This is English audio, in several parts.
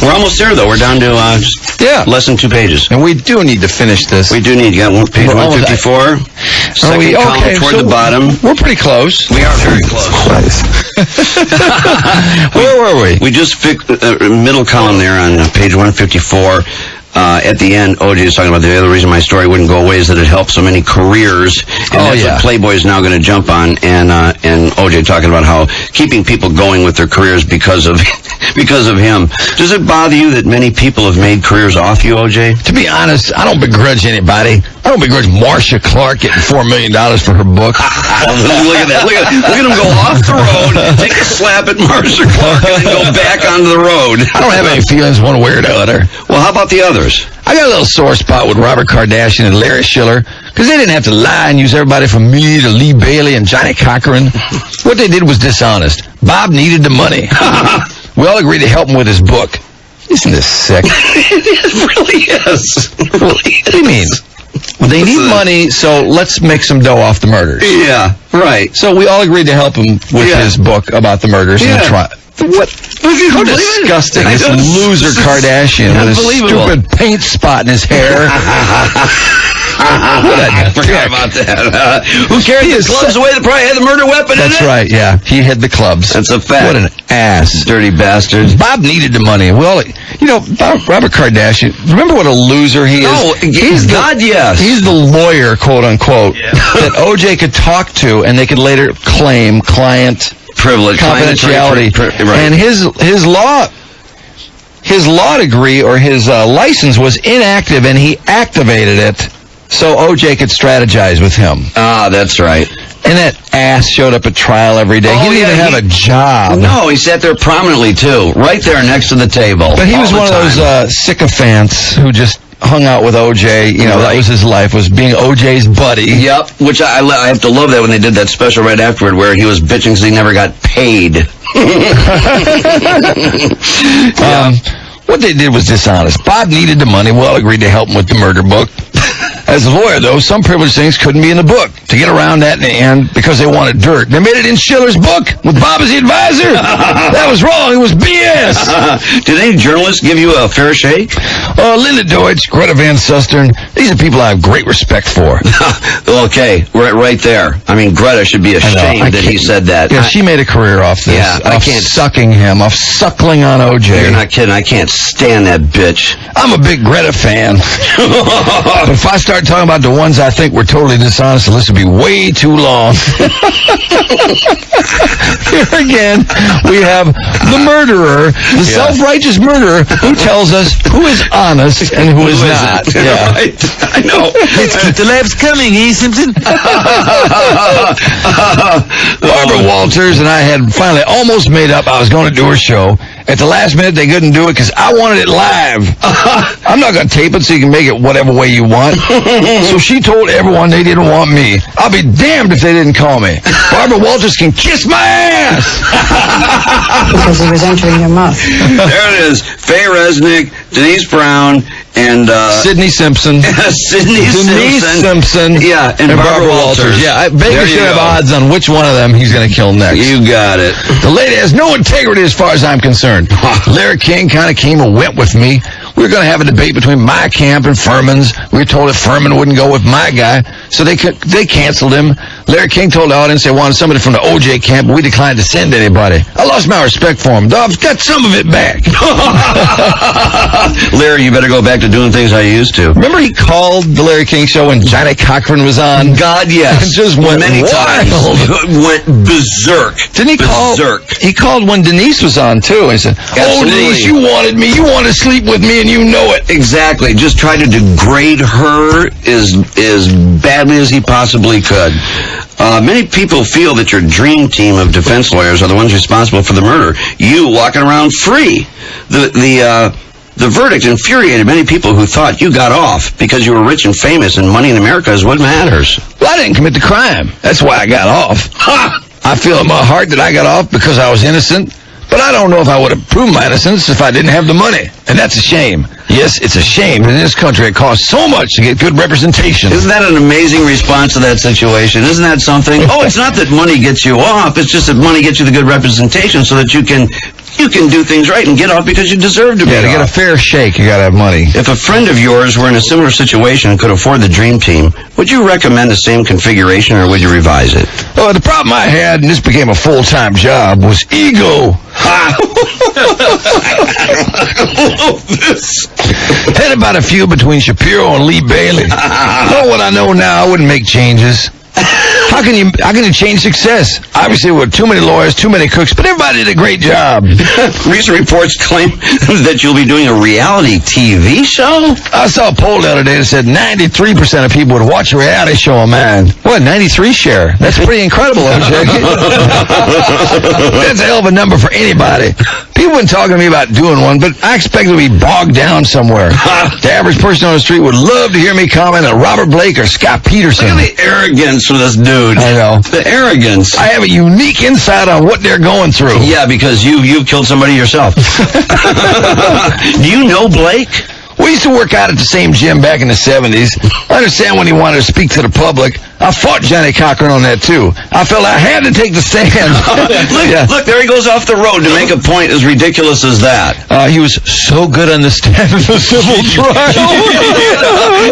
We're almost there, though. We're down to less than 2 pages. And we do need to finish this. We do need to get page 154. Second column toward the bottom. We're pretty close. We are very close. Where were we? We just picked middle column there on page 154. At the end, OJ is talking about the other reason my story wouldn't go away is that it helped so many careers, and that's what Playboy is now going to jump on. And OJ talking about how keeping people going with their careers because of him. Does it bother you that many people have made careers off you, OJ? To be honest, I don't begrudge anybody. I don't begrudge Marcia Clark getting $4 million for her book. Look at that! Look at him go off the road, take a slap at Marcia Clark, and then go back onto the road. I don't have any feelings one way or the other. Well, how about the others? I got a little sore spot with Robert Kardashian and Larry Schiller because they didn't have to lie and use everybody from me to Lee Bailey and Johnny Cochran. What they did was dishonest. Bob needed the money. We all agreed to help him with his book. Isn't this sick? It really is. What do you mean? Well, they need money, so let's make some dough off the murders. Yeah, right. So we all agreed to help him with his book about the murders and the trial. What? How disgusting. This loser Kardashian with his stupid paint spot in his hair. I forgot about that. Who carried the clubs away that probably had the murder weapon in it? That's right, yeah. He hid the clubs. That's a fact. What an ass. Dirty bastard. Bob needed the money. Well, Robert Kardashian, remember what a loser he is? No, yes. He's the lawyer, quote unquote, that OJ could talk to and they could later claim client privilege, confidentiality. Right. And his law degree or his license was inactive and he activated it so OJ could strategize with him. Ah, that's right. And that ass showed up at trial every day. He didn't even have a job. No, he sat there prominently, too. Right there next to the table. But he was one of those sycophants who just hung out with OJ. That was his life, was being OJ's buddy. Yep, which I have to love that when they did that special right afterward where he was bitching because he never got paid. What they did was dishonest. Bob needed the money. We all agreed to help him with the murder book. As a lawyer, though, some privileged things couldn't be in the book. To get around that in the end, because they wanted dirt, they made it in Schiller's book with Bob as the advisor. That was wrong. It was BS. Did any journalists give you a fair shake? Linda Deutsch, Greta Van Susteren. These are people I have great respect for. Okay, we're right there. I mean, Greta should be ashamed that he said that. Yeah, she made a career off this. Yeah, I can't. Sucking him, off suckling on OJ. You're not kidding. I can't stand that bitch. I'm a big Greta fan. But if I start talking about the ones I think were totally dishonest, the list would be way too long. Here again, we have the murderer, the self-righteous murderer, who tells us who is honest and who is not. Yeah, right. I know. Let's keep the labs coming, Simpson? Barbara Walters and I had finally almost made up I was going to do her show. At the last minute, they couldn't do it because I wanted it live. I'm not going to tape it so you can make it whatever way you want. So she told everyone they didn't want me. I'll be damned if they didn't call me. Barbara Walters can kiss my ass! Because he was entering your mouth. There it is. Faye Resnick, Denise Brown, and Sidney Simpson. Denise Simpson. Yeah, and Barbara Walters. Yeah, Vegas should have odds on which one of them he's going to kill next. You got it. The lady has no integrity as far as I'm concerned. Larry King kind of came and went with me. We were going to have a debate between my camp and Furman's. We were told if Furman wouldn't go with my guy, so they canceled him. Larry King told the audience they wanted somebody from the OJ camp, but we declined to send anybody. I lost my respect for him, though I've got some of it back. Larry, you better go back to doing things I used to. Remember he called the Larry King show when Johnny Cochran was on? God, yes. It just went many times. Went berserk. Didn't he call? He called when Denise was on, too. And he said, "Oh, Denise, you wanted me. You wanted to sleep with me, and you know it." Exactly. Just tried to degrade her as badly as he possibly could. Many people feel that your dream team of defense lawyers are the ones responsible for the murder. You walking around free. The verdict infuriated many people who thought you got off because you were rich and famous and money in America is what matters. Well, I didn't commit the crime. That's why I got off. I feel in my heart that I got off because I was innocent. But I don't know if I would have proved my innocence if I didn't have the money. And that's a shame. Yes, it's a shame. In this country, it costs so much to get good representation. Isn't that an amazing response to that situation? Isn't that something? Oh, it's not that money gets you off. It's just that money gets you the good representation so that you can you can do things right and get off because you deserve to be Yeah, to get a off. fair shake, you gotta have money. If a friend of yours were in a similar situation and could afford the dream team, would you recommend the same configuration or would you revise it? Well, the problem I had, and this became a full-time job, was ego. Had about a few between Shapiro and Lee Bailey. Know what I know now, I wouldn't make changes. How can you change success? Obviously, with too many lawyers, too many cooks, but everybody did a great job. Recent reports claim that you'll be doing a reality TV show? I saw a poll the other day that said 93% of people would watch a reality show of mine. What, 93 share? That's pretty incredible, OJ. That's a hell of a number for anybody. People have been talking to me about doing one, but I expect to be bogged down somewhere. The average person on the street would love to hear me comment on Robert Blake or Scott Peterson. Look at the arrogance of this dude. I know. The arrogance. I have a unique insight on what they're going through. Yeah, because you killed somebody yourself. Do you know Blake? We used to work out at the same gym back in the 70s. I understand when he wanted to speak to the public. I fought Johnny Cochran on that, too. I felt I had to take the stand. Look, there he goes off the road to make a point as ridiculous as that. He was so good on the stand in the civil trial.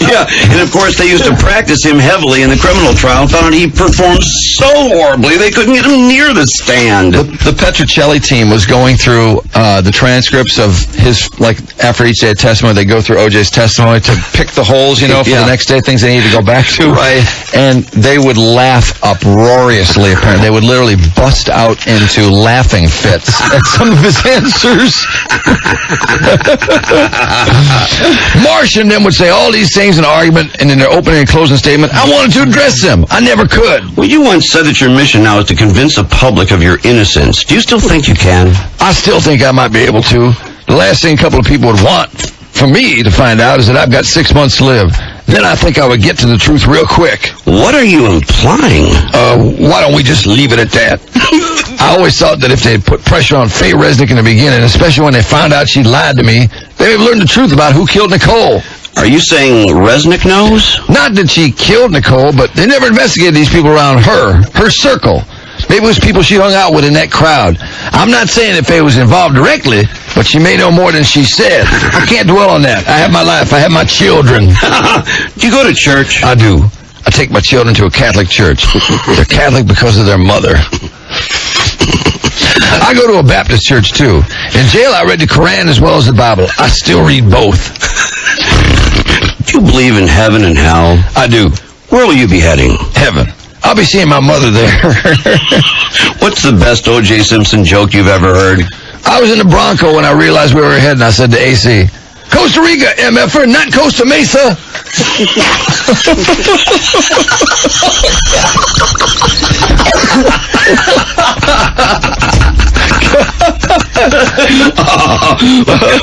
Yeah, and of course they used to practice him heavily in the criminal trial and found out he performed so horribly they couldn't get him near the stand. The Petrocelli team was going through the transcripts of his, like, after each day of testimony, they go through OJ's testimony to pick the holes, for the next day, things they need to go back to. Right. And they would laugh uproariously, apparently. They would literally bust out into laughing fits at some of his answers. Marsh and them would say all these things in an argument, and in their opening and closing statement, I wanted to address them. I never could. Well, you once said that your mission now is to convince the public of your innocence. Do you still think you can? I still think I might be able to. The last thing a couple of people would want for me to find out is that I've got 6 months to live. Then I think I would get to the truth real quick. What are you implying? Why don't we just leave it at that? I always thought that if they put pressure on Faye Resnick in the beginning, especially when they found out she lied to me, they would learn the truth about who killed Nicole. Are you saying Resnick knows? Not that she killed Nicole, but they never investigated these people around her circle. Maybe it was people she hung out with in that crowd. I'm not saying that Faye was involved directly, but she may know more than she said. I can't dwell on that. I have my life. I have my children. Do you go to church? I do. I take my children to a Catholic church. They're Catholic because of their mother. I go to a Baptist church, too. In jail, I read the Quran as well as the Bible. I still read both. Do you believe in heaven and hell? I do. Where will you be heading? Heaven. I'll be seeing my mother there. What's the best O.J. Simpson joke you've ever heard? I was in the Bronco when I realized we were heading. I said to AC, Costa Rica, MFer, not Costa Mesa.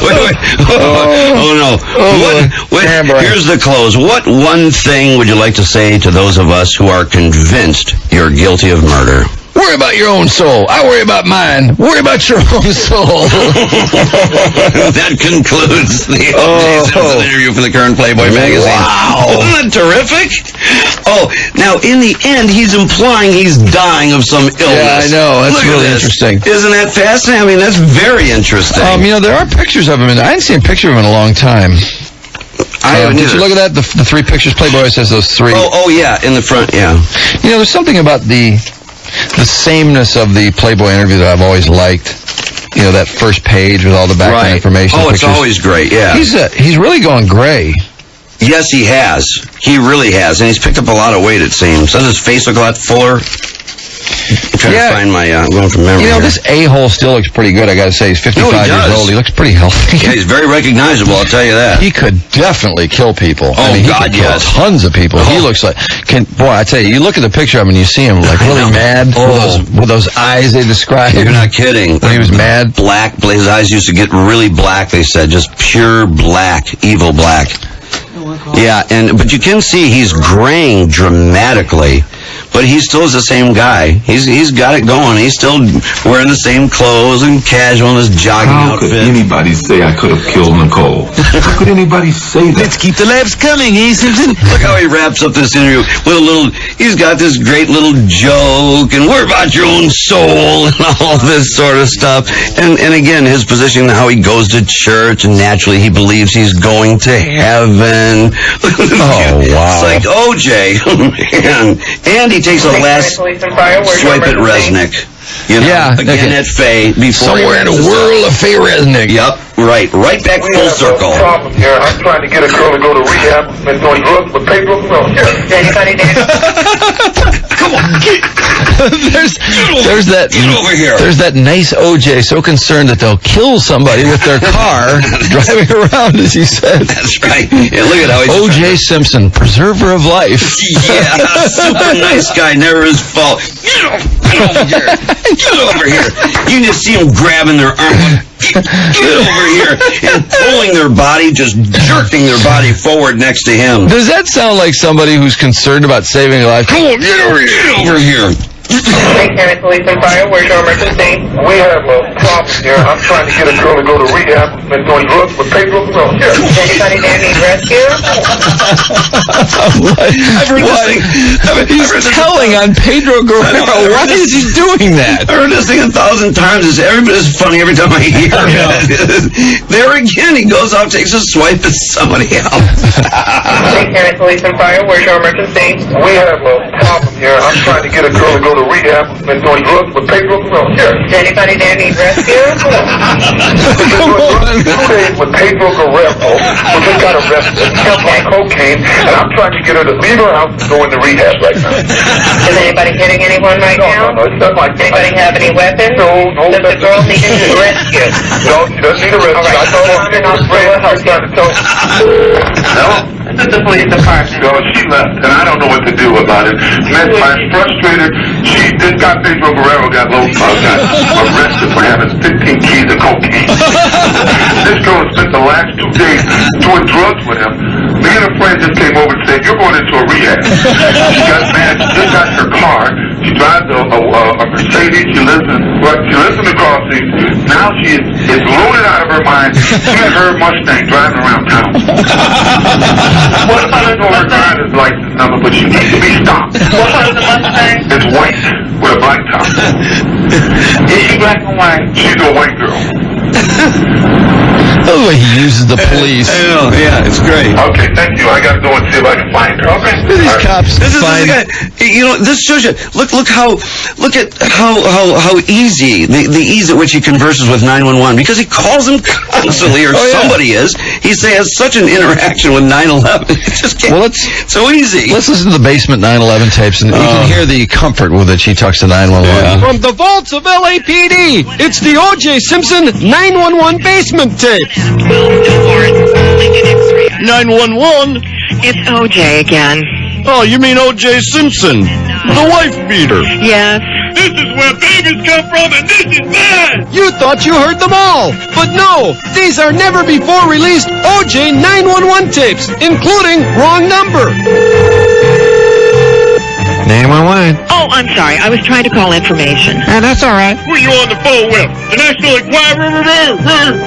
Wait. Oh, no. Here's the close. What one thing would you like to say to those of us who are convinced you're guilty of murder? Worry about your own soul. I worry about mine. Worry about your own soul. That concludes the Simpson interview for the current Playboy Magazine. Wow. Isn't that terrific? Oh, now, in the end, he's implying he's dying of some illness. Yeah, I know. That's really interesting. Isn't that fascinating? I mean, that's very interesting. There are pictures of him. I hadn't seen a picture of him in a long time. Did you look at that? The three pictures? Playboy says those three. Oh, yeah, in the front, yeah. There's something about the sameness of the Playboy interview that I've always liked. That first page with all the background information. Oh, it's pictures. always great, yeah. He's really gone gray. Yes, he has. He really has. And he's picked up a lot of weight, it seems. Does his face look a lot fuller? I'm trying to find my, I'm going from memory here. This a-hole still looks pretty good, I gotta say. He's 55 years old. He looks pretty healthy. Yeah, he's very recognizable, I'll tell you that. He could definitely kill people. Oh, he God, could kill tons of people. He looks like... Boy, I tell you, you look at the picture of him and you see him, like, really mad with those eyes they described. You're not kidding. When he was mad. Black, his eyes used to get really black, they said. Just pure black, evil black. Yeah, but you can see he's graying dramatically. but he still is the same guy. He's got it going. He's still wearing the same clothes and casual in his jogging outfit. How could anybody say I could have killed Nicole? How could anybody say that? Let's keep the laughs coming, Simpson? Look how he wraps up this interview with he's got this great little joke, and we're about your own soul, and all this sort of stuff. And again, his position, how he goes to church, and naturally he believes he's going to heaven. Oh, wow. It's like, OJ. and he takes a last swipe at Resnick. You know, Yeah, again at Faye. Somewhere in a whirl of Faye Resnick. Yep, right back full circle. Problem here. I'm trying to get a girl to go to rehab and doing drugs with paper. Anybody there? Come on, There's that. Get over here. There's that nice OJ so concerned that they'll kill somebody with their car driving around, as he said. That's right. Yeah, look at how he's OJ Simpson, preserver of life. Yeah, super nice guy, never his fault. Get over here. Get over here. You can just see him grabbing their arm. Get over here. And pulling their body, just jerking their body forward next to him. Does that sound like somebody who's concerned about saving a life? Come on, get over here. Get over here. Lake County Police and Fire, where's your emergency? We have a problem here. I'm trying to get a girl to go to rehab and doing drugs with paper. Anybody there need rescue? He's telling on Pedro Guerrero. Why is he doing that? I heard this thing 1,000 times. It's funny every time I hear it. There again, he goes out, takes a swipe at somebody else. Lake County Police and Fire, where's your emergency? We have a problem here. I'm trying to get a girl to go to rehab and doing drugs with paper. Anybody there need rescue? 2 days with Pedro Guerrero, who just got arrested on cocaine, and I'm trying to get her to leave her house and go into rehab right now. Is anybody hitting anyone right now? No, it's not like that. Anybody have any weapons? No. Does the girl need a rescue? No, she doesn't need a rescue. I told her I'm trying to tell her. No? This is the police department. No, she left, and I don't know what to do about it. Man, I'm frustrated. This guy, Pedro Guerrero, got arrested for having 15 keys of cocaine. This girl spent the last 2 days doing drugs with him. Me and a friend just came over and said, you're going into a rehab. She just got her car. She drives a Mercedes. She lives in the crossing. Now she is loaded out of her mind. She and her Mustang driving around town. What about her driver's license number, but she needs to be stopped. What was the Mustang? It's white with a black top. Is she black and white? She's a white girl. The way he uses the police. I know, yeah, it's great. Okay, thank you. I got to go and see if I can find her. Okay. These cops This is find... the guy. You know, this shows you. Look at how easy the ease at which he converses with 911, because he calls them constantly, or somebody is. He has such an interaction with 911. It just can't. Well, it's so easy. Let's listen to the Basement 911 tapes, and you can hear the comfort with which he talks to 911. From the vaults of LAPD, it's the O.J. Simpson 911 basement tape. 911? It's OJ again. Oh, you mean O.J. Simpson, the wife beater. Yes. This is where babies come from, and this is mine! You thought you heard them all, but no, these are never before released O.J. 911 tapes, including Wrong Number. 911. Oh, I'm sorry. I was trying to call information. That's all right. Who are you on the phone with? The National Enquirer?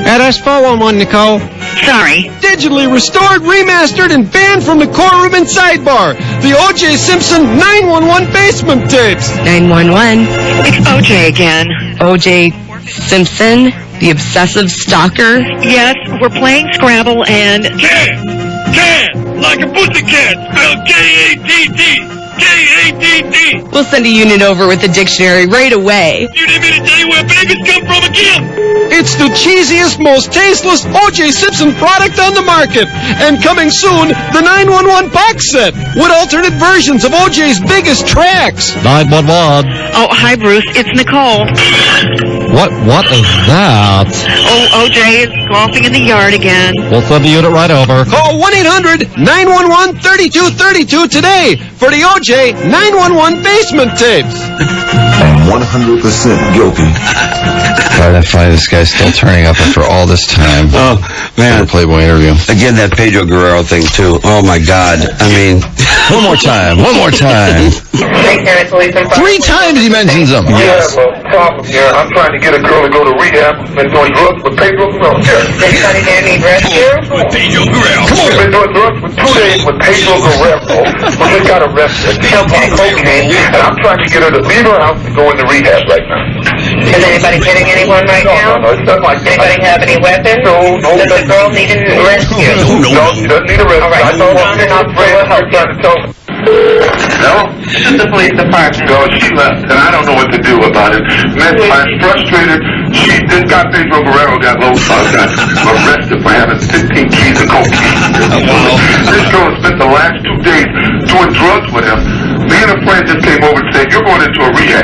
That's 411, Nicole. Sorry. Digitally restored, remastered, and banned from the courtroom and sidebar. The O.J. Simpson 911 basement tapes. 911. It's OJ again. O.J. Simpson, the obsessive stalker? Yes, we're playing Scrabble and... Cat, like a pussycat, spelled K-A-T-T. K-A-T-T. We'll send a unit over with the dictionary right away. You need me to tell you where babies come from again? It's the cheesiest, most tasteless O.J. Simpson product on the market. And coming soon, the 911 box set with alternate versions of O.J.'s biggest tracks. 911. Oh, hi, Bruce. It's Nicole. What is that? Oh, OJ is golfing in the yard again. We'll send the unit right over. Call 1-800-911-3232 today for the O.J. 911 basement tapes. I'm 100% guilty. Try to find this guy still turning up after all this time. Man, Playboy interview. again, that Pedro Guerrero thing, too. Oh, my God. I mean... One more time. 3 times he mentions them. Yes. I have a problem here. I'm trying to get a girl to go to rehab. Been doing drugs with Pedro Guerrero. Anybody there need rescue? We've been doing drugs for 2 days with Pedro Guerrero. We just got arrested. Cocaine. And I'm trying to get her to leave her house and go into rehab right now. Is anybody hitting anyone right now? No, it's not like that. Anybody have any weapons? No. Does the girl need a rescue? No, she doesn't need a rescue. All right, I know hold on and I'll throw her help. trying to tell me. No? This is the police department. No, she left, and I don't know what to do about it. Man, I'm frustrated. This guy Pedro Guerrero got arrested for having 15 keys of cocaine. This girl spent the last 2 days doing drugs with him. Me and a friend just came over and said, you're going into a rehab.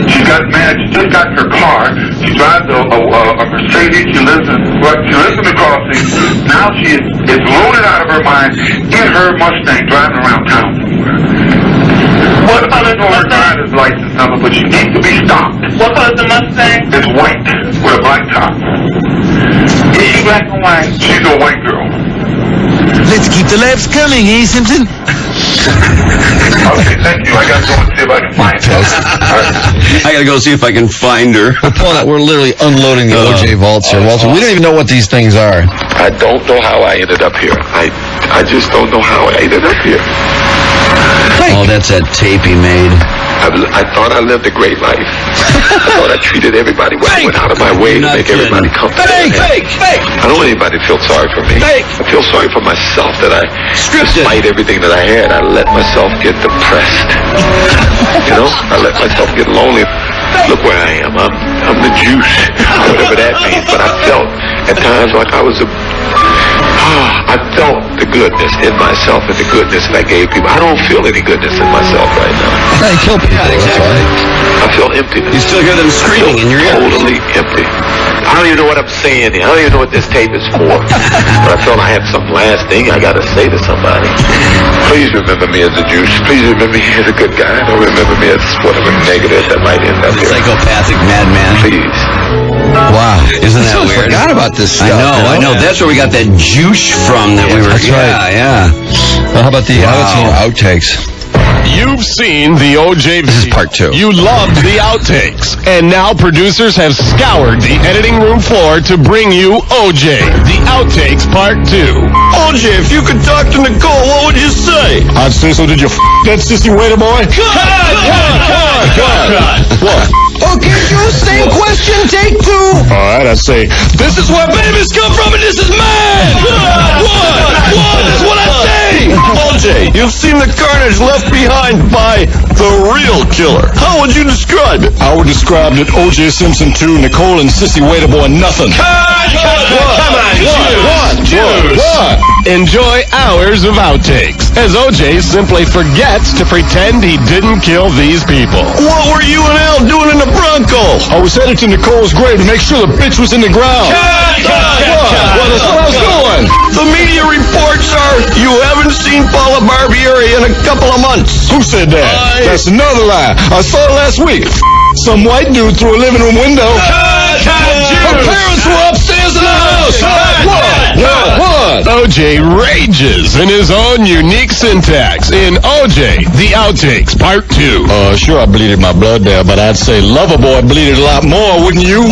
She got mad. She just got in her car. She drives a Mercedes. She lives in the crossing. Now she is loaded out of her mind in her Mustang driving around town. What color is the Her Mustang? driver's license number, but she needs to be stopped. What color is the Mustang? It's white with a black top. Is she black and white? She's a white girl. Let's keep the laughs coming, eh, Simpson? Okay, thank you. I gotta go and see if I can find her. All right. I gotta go see if I can find her. We're literally unloading the OJ vaults here, Walter. We don't even know what these things are. I don't know how I ended up here. I just don't know how I ended up here. Oh, that's that tape he made. I thought I lived a great life. I thought I treated everybody well. I went out of my way to make everybody comfortable. Fake! I don't want anybody to feel sorry for me. I feel sorry for myself that despite everything that I had, I let myself get depressed. You know, I let myself get lonely. Look where I am. I'm the juice, whatever that means. But I felt at times like I felt the goodness in myself and the goodness that I gave people. I don't feel any goodness in myself right now. He killed people. Exactly. I feel emptiness. You still hear them screaming in your ear. Totally empty. I don't even know what I'm saying here. I don't even know what this tape is for. But I felt I had some last thing I gotta say to somebody. Please remember me as a juice. Please remember me as a good guy. Don't remember me as whatever negative that might end up here. Psychopathic madman. Please. Wow. Isn't that I weird? forgot about this stuff. I know. That's where we got that juice from that we were... That's right. Yeah. Well, how about the outtakes? You've seen the OJ. This is part 2. You loved the outtakes. And now producers have scoured the editing room floor to bring you OJ, the outtakes part 2. OJ, if you could talk to Nicole, what would you say? I'd say, so did you that sissy waiter boy? Cut! What? Okay, Joe, same question, take 2. All right, I'd say, This is where babies come from and this is mad! What? That's what I say! OJ, you've seen the carnage left behind by the real killer. How would you describe it? I would describe that O.J. Simpson 2, Nicole and sissy waiter boy, nothing. What? Enjoy hours of outtakes as OJ simply forgets to pretend he didn't kill these people. What were you and Al doing in the Bronco? I was headed to Nicole's grave to make sure the bitch was in the ground. Well, that's where I was going. The media reports are you haven't seen Paula Barbieri in a couple of months. Who said that? That's another lie. I saw it last week. Some white dude through a living room window. Her parents were upstairs in the house. What? OJ rages in his own unique syntax in OJ, the Outtakes, Part 2. Sure, I bleeded my blood there, but I'd say Loverboy bleeded a lot more, wouldn't you?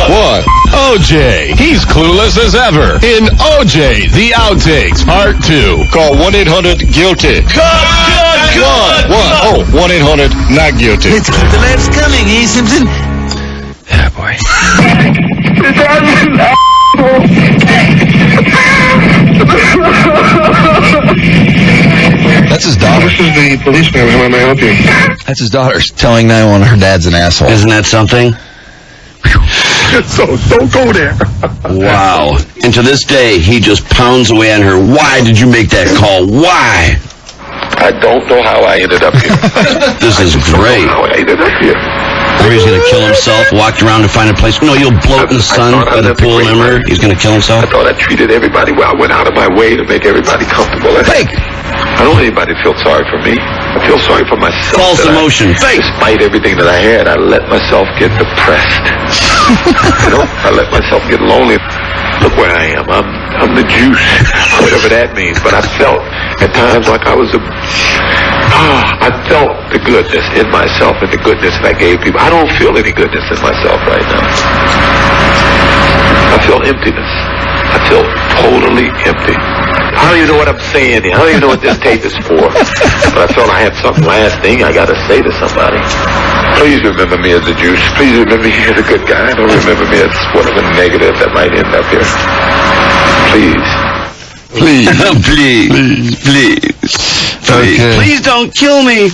What? OJ, he's clueless as ever in OJ, the Outtakes, Part 2. Call 1-800-GUILTY. What? Oh, 1-800-NOT-GUILTY. Let's keep the laughs coming, eh, Simpson? Yeah, boy. That's his daughter. This is the policeman. How may I help you? That's his daughter telling 911 her dad's an asshole. Isn't that something? So don't go there. Wow. And to this day, he just pounds away on her. Why did you make that call? Why? I don't know how I ended up here. This is great. How I ended up here. Or he's going to kill himself, walked around to find a place. No, you'll bloat in the sun by the pool, remember? He's going to kill himself. I thought I treated everybody well. I went out of my way to make everybody comfortable. Fake! I don't want anybody to feel sorry for me. I feel sorry for myself. False emotion. Fake! Despite everything that I had, I let myself get depressed. You know, I let myself get lonely. Look where I am. I'm the juice, whatever that means. But I felt at times like I was I felt the goodness in myself and the goodness that I gave people. I don't feel any goodness in myself right now. I feel emptiness. I feel totally empty. I don't even know what I'm saying here. I don't even know what this tape is for. But I felt I had some last thing I got to say to somebody. Please remember me as the juice. Please remember me as a good guy. Don't remember me as whatever negative that might end up here. Please. Please. Please. Please. Okay. Please don't kill me.